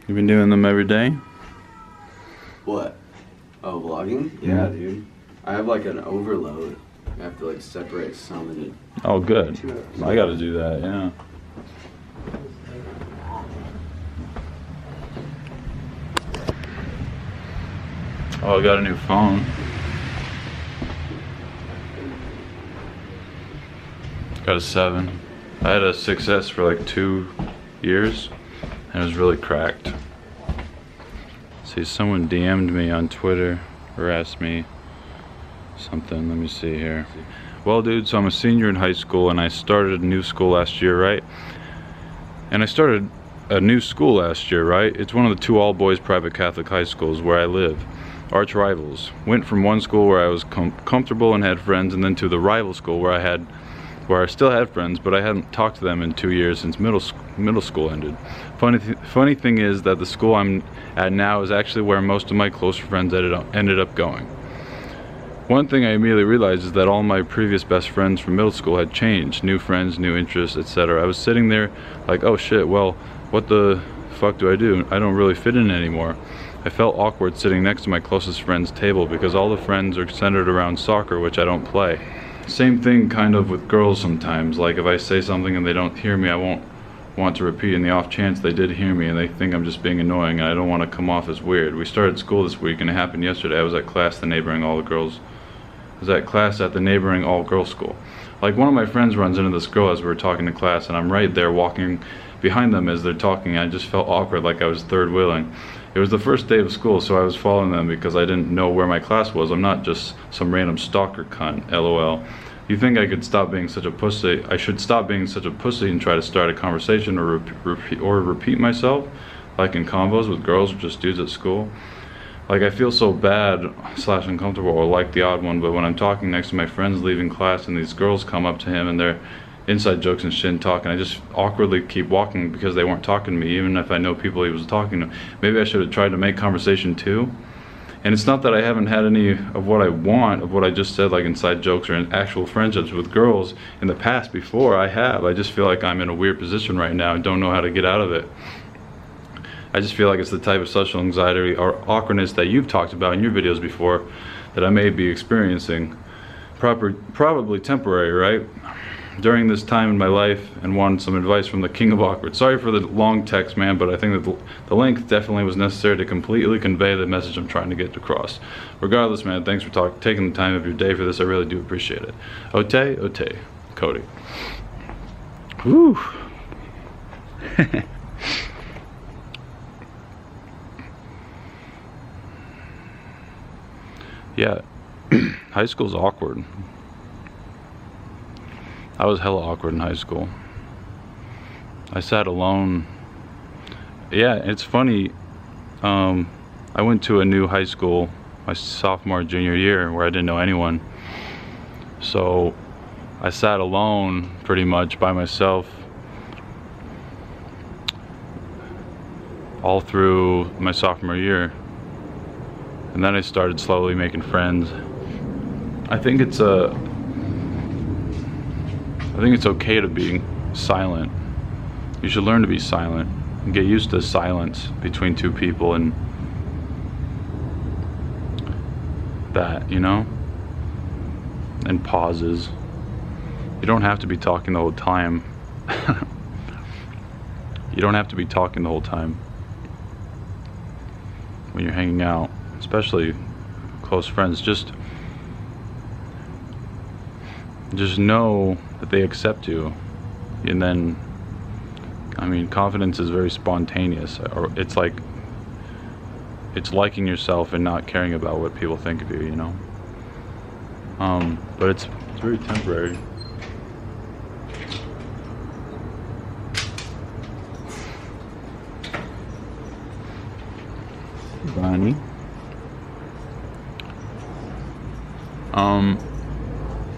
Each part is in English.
You been doing them every day? What? Oh, vlogging? Yeah, dude. I have like an overload. I have to like separate some into. Oh, good. I gotta do that, yeah. Oh, I got a new phone. Got a 7. I had a 6S for like 2 years, and it was really cracked. See, someone DM'd me on Twitter or asked me something. Let me see here. Well, dude, so I'm a senior in high school, and I started a new school last year, right? And I started a new school last year, right? It's one of the 2 all-boys private Catholic high schools where I live. Arch rivals. Went from one school where I was comfortable and had friends, and then to the rival school where I still had friends, but I hadn't talked to them in 2 years since middle school ended. Funny thing is that the school I'm at now is actually where most of my close friends ended up going. One thing I immediately realized is that all my previous best friends from middle school had changed. New friends, new interests, etc. I was sitting there like, oh shit, well, what the fuck do? I don't really fit in anymore. I felt awkward sitting next to my closest friend's table because all the friends are centered around soccer, which I don't play. Same thing kind of with girls sometimes. Like if I say something and they don't hear me, I won't want to repeat. In the off chance they did hear me and they think I'm just being annoying, and I don't want to come off as weird. We started school this week and it happened yesterday. I was at class at the neighboring all-girls school. Like one of my friends runs into this girl as we were talking to class, and I'm right there walking behind them as they're talking. I just felt awkward, like I was third wheeling. It was the first day of school, so I was following them because I didn't know where my class was. I'm not just some random stalker cunt, lol. You think I could stop being such a pussy? I should stop being such a pussy and try to start a conversation or repeat myself, like in combos with girls or just dudes at school. Like I feel so bad / uncomfortable or like the odd one, but when I'm talking next to my friends leaving class and these girls come up to him and they're inside jokes and shit and talking, I just awkwardly keep walking because they weren't talking to me, even if I know people he was talking to. Maybe I should have tried to make conversation too. And it's not that I haven't had any of what I want, of what I just said, like inside jokes or in actual friendships with girls in the past before. I have. I just feel like I'm in a weird position right now and don't know how to get out of it. I just feel like it's the type of social anxiety or awkwardness that you've talked about in your videos before that I may be experiencing. Probably temporary, right? During this time in my life, and wanted some advice from the king of awkward. Sorry for the long text, man, but I think that the length definitely was necessary to completely convey the message I'm trying to get across. Regardless, man, thanks for taking the time of your day for this. I really do appreciate it. Ote, Cody. Whew. Yeah, high school's awkward. I was hella awkward in high school. I sat alone. Yeah, it's funny. I went to a new high school my sophomore, junior year where I didn't know anyone. So I sat alone pretty much by myself all through my sophomore year. And then I started slowly making friends. I think it's okay to be silent. You should learn to be silent and get used to silence between two people and that, you know? And pauses. You don't have to be talking the whole time. You don't have to be talking the whole time when you're hanging out, especially close friends. Just know that they accept you, and then, I mean, confidence is very spontaneous, or it's like it's liking yourself and not caring about what people think of you, you know. But it's very temporary. Bonnie.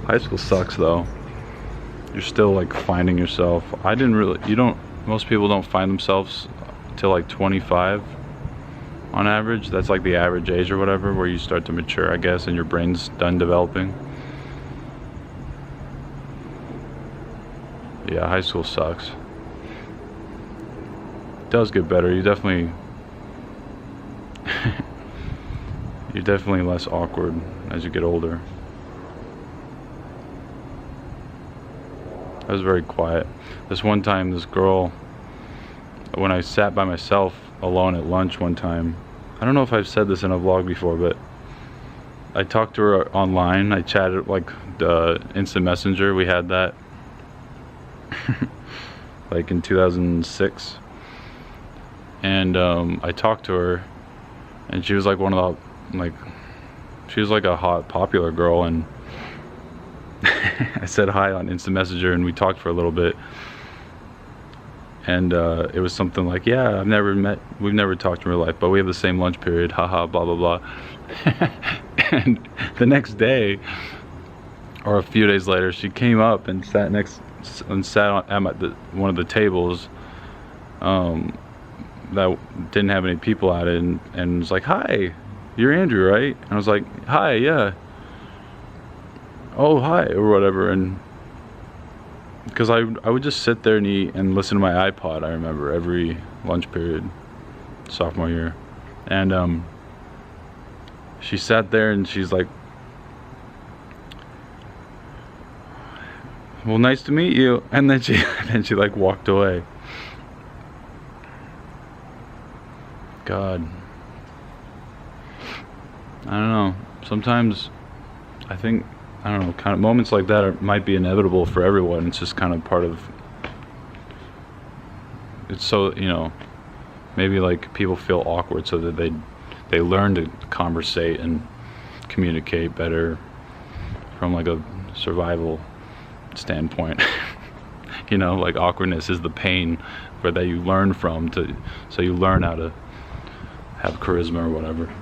High school sucks though. You're still like finding yourself. Most people don't find themselves till like 25 on average. That's like the average age or whatever, where you start to mature, I guess, and your brain's done developing. Yeah, high school sucks. It does get better. You definitely You're definitely less awkward as you get older. I was very quiet. This one time, this girl, when I sat by myself alone at lunch one time, I don't know if I've said this in a vlog before, but I talked to her online. I chatted like instant messenger. We had that like in 2006, and I talked to her, and she was like one of the she was like a hot popular girl, and I said hi on instant messenger, and we talked for a little bit, and it was something like, yeah, we've never talked in real life, but we have the same lunch period, haha, blah blah blah. And the next day, or a few days later, she came up and sat at one of the tables that didn't have any people at it, and was like, hi, you're Andrew, right? And I was like, hi, yeah. Oh, hi, or whatever. And because I would just sit there and eat and listen to my iPod, I remember, every lunch period, sophomore year. And she sat there and she's like, well, nice to meet you. And then she like walked away. God, I don't know, sometimes I think, I don't know, kind of moments like that might be inevitable for everyone. It's just kind of part of, it's so, you know, maybe like people feel awkward so that they learn to conversate and communicate better from like a survival standpoint. You know, like awkwardness is the pain where that you learn from, so you learn how to have charisma or whatever.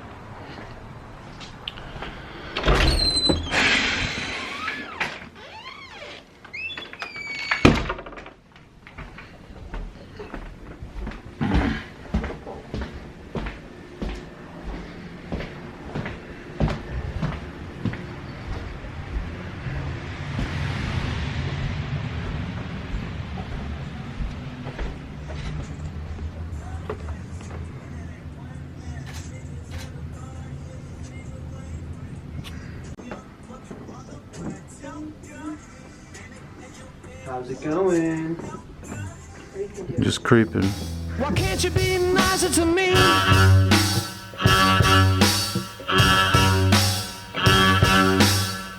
How's it going? Just creeping. Why can't you be nicer to me?